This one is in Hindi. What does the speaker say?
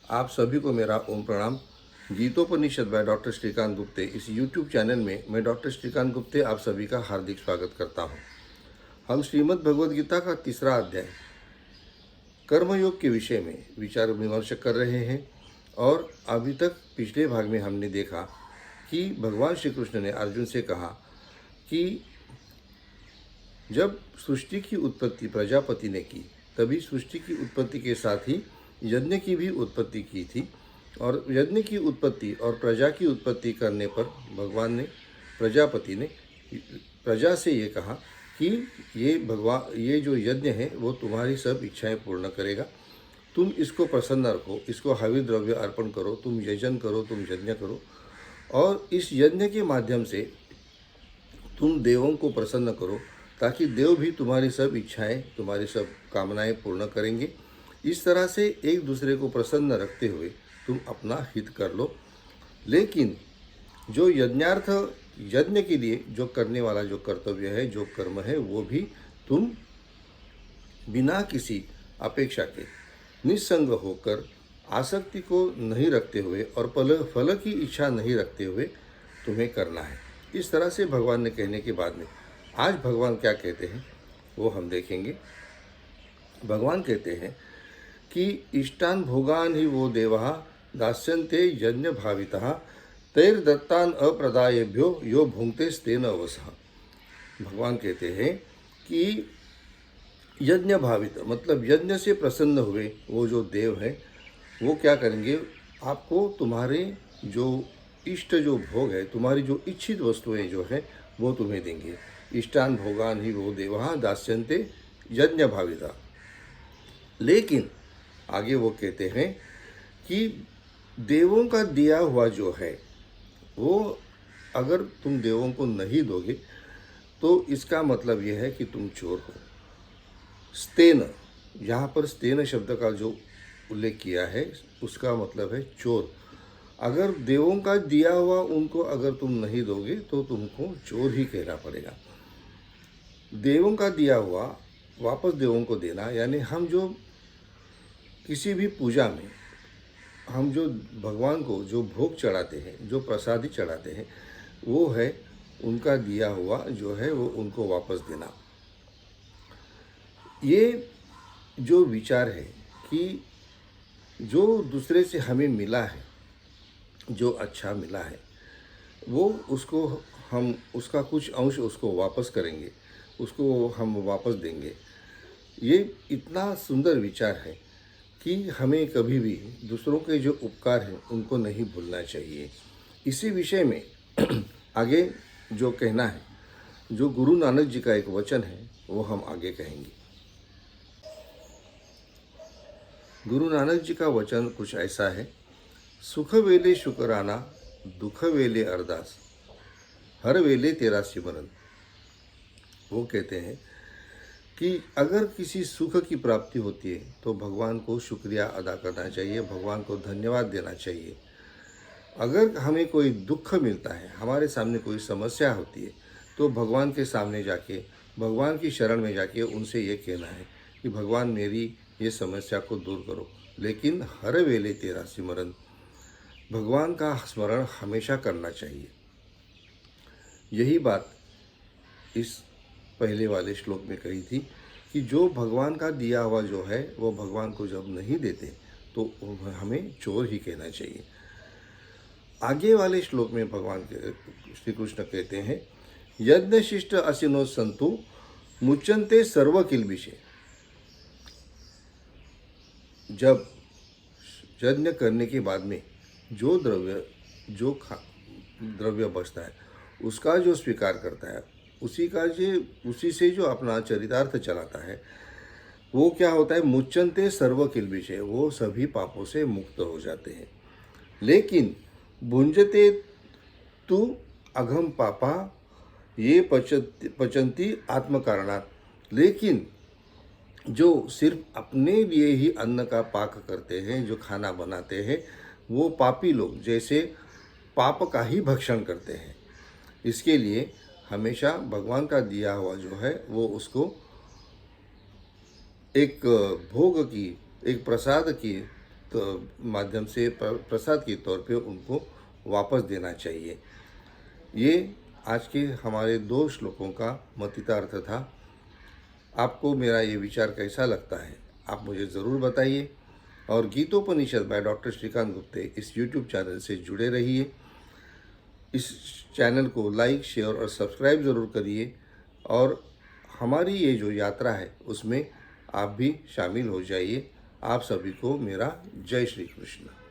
आप सभी को मेरा ओम प्रणाम। गीतोपनिषद बाय डॉक्टर श्रीकांत गुप्ते इस यूट्यूब चैनल में मैं डॉक्टर श्रीकांत गुप्ते आप सभी का हार्दिक स्वागत करता हूं। हम श्रीमद् भगवद गीता का तीसरा अध्याय कर्मयोग के विषय में विचार विमर्श कर रहे हैं और अभी तक पिछले भाग में हमने देखा कि भगवान श्री कृष्ण ने अर्जुन से कहा कि जब सृष्टि की उत्पत्ति प्रजापति ने की तभी सृष्टि की उत्पत्ति के साथ ही यज्ञ की भी उत्पत्ति की थी और यज्ञ की उत्पत्ति और प्रजा की उत्पत्ति करने पर भगवान ने प्रजापति ने प्रजा से ये कहा कि ये जो यज्ञ है वो तुम्हारी सब इच्छाएं पूर्ण करेगा। तुम इसको प्रसन्न रखो, इसको हवि द्रव्य अर्पण करो, तुम यजन करो, तुम यज्ञ करो और इस यज्ञ के माध्यम से तुम देवों को प्रसन्न करो ताकि देव भी तुम्हारी सब इच्छाएं, तुम्हारी सब कामनाएं पूर्ण करेंगे। इस तरह से एक दूसरे को प्रसन्न रखते हुए तुम अपना हित कर लो। लेकिन जो यज्ञार्थ यज्ञ के लिए जो करने वाला जो कर्तव्य है, जो कर्म है, वो भी तुम बिना किसी अपेक्षा के निस्संग होकर आसक्ति को नहीं रखते हुए और फल की इच्छा नहीं रखते हुए तुम्हें करना है। इस तरह से भगवान ने कहने के बाद में आज भगवान क्या कहते हैं वो हम देखेंगे। भगवान कहते हैं कि इष्टान भोगान ही वो देवा दास्यन्ते यज्ञ भावितः तैर्दत्तान अप्रदायेभ्यो यो भुंक्ते स्तेन अवसः। भगवान कहते हैं कि यज्ञ भावित मतलब यज्ञ से प्रसन्न हुए वो जो देव हैं वो क्या करेंगे, आपको तुम्हारे जो इष्ट जो भोग है, तुम्हारी जो इच्छित वस्तुएं जो हैं वो तुम्हें देंगे। इष्टान भोगान ही वो देवा दास्यन्ते यज्ञ भाविता। लेकिन आगे वो कहते हैं कि देवों का दिया हुआ जो है वो अगर तुम देवों को नहीं दोगे तो इसका मतलब यह है कि तुम चोर हो। स्तेन, यहाँ पर स्तेन शब्द का जो उल्लेख किया है उसका मतलब है चोर। अगर देवों का दिया हुआ उनको अगर तुम नहीं दोगे तो तुमको चोर ही कहना पड़ेगा। देवों का दिया हुआ वापस देवों को देना, यानी हम जो किसी भी पूजा में हम जो भगवान को जो भोग चढ़ाते हैं, जो प्रसादी चढ़ाते हैं, वो है उनका दिया हुआ जो है वो उनको वापस देना। ये जो विचार है कि जो दूसरे से हमें मिला है, जो अच्छा मिला है, वो उसको हम उसका कुछ अंश उसको वापस करेंगे, उसको हम वापस देंगे। ये इतना सुंदर विचार है कि हमें कभी भी दूसरों के जो उपकार हैं उनको नहीं भूलना चाहिए। इसी विषय में आगे जो कहना है, जो गुरु नानक जी का एक वचन है वो हम आगे कहेंगे। गुरु नानक जी का वचन कुछ ऐसा है, सुख वेले शुकराना, दुख वेले अरदास, हर वेले तेरा सिमरन। वो कहते हैं कि अगर किसी सुख की प्राप्ति होती है तो भगवान को शुक्रिया अदा करना चाहिए, भगवान को धन्यवाद देना चाहिए। अगर हमें कोई दुख मिलता है, हमारे सामने कोई समस्या होती है, तो भगवान के सामने जाके, भगवान की शरण में जाके उनसे ये कहना है कि भगवान मेरी ये समस्या को दूर करो। लेकिन हर वेले तेरा सिमरन, भगवान का स्मरण हमेशा करना चाहिए। यही बात इस पहले वाले श्लोक में कही थी कि जो भगवान का दिया हुआ जो है वो भगवान को जब नहीं देते तो हमें चोर ही कहना चाहिए। आगे वाले श्लोक में भगवान श्री कृष्ण कहते हैं, यज्ञ शिष्ट असिनो संतु मुच्यन्ते सर्व किल्बिषे। जब यज्ञ करने के बाद में जो द्रव्य बचता है उसका जो स्वीकार करता है, उसी से जो अपना चरितार्थ चलाता है, वो क्या होता है, मुच्यन्ते सर्व किल्बिषे, वो सभी पापों से मुक्त हो जाते हैं। लेकिन भुंजते तु अघम पापा ये पचंती आत्मकारणात्। लेकिन जो सिर्फ अपने लिए ही अन्न का पाक करते हैं, जो खाना बनाते हैं, वो पापी लोग जैसे पाप का ही भक्षण करते हैं। इसके लिए हमेशा भगवान का दिया हुआ जो है वो उसको एक भोग की, एक प्रसाद की माध्यम से प्रसाद के तौर पे उनको वापस देना चाहिए। ये आज के हमारे 2 श्लोकों का मतितार्थ था। आपको मेरा ये विचार कैसा लगता है, आप मुझे ज़रूर बताइए। और गीतोपनिषद बाय डॉक्टर श्रीकांत गुप्ते इस यूट्यूब चैनल से जुड़े रहिए। इस चैनल को लाइक, शेयर और सब्सक्राइब ज़रूर करिए और हमारी ये जो यात्रा है उसमें आप भी शामिल हो जाइए। आप सभी को मेरा जय श्री कृष्ण।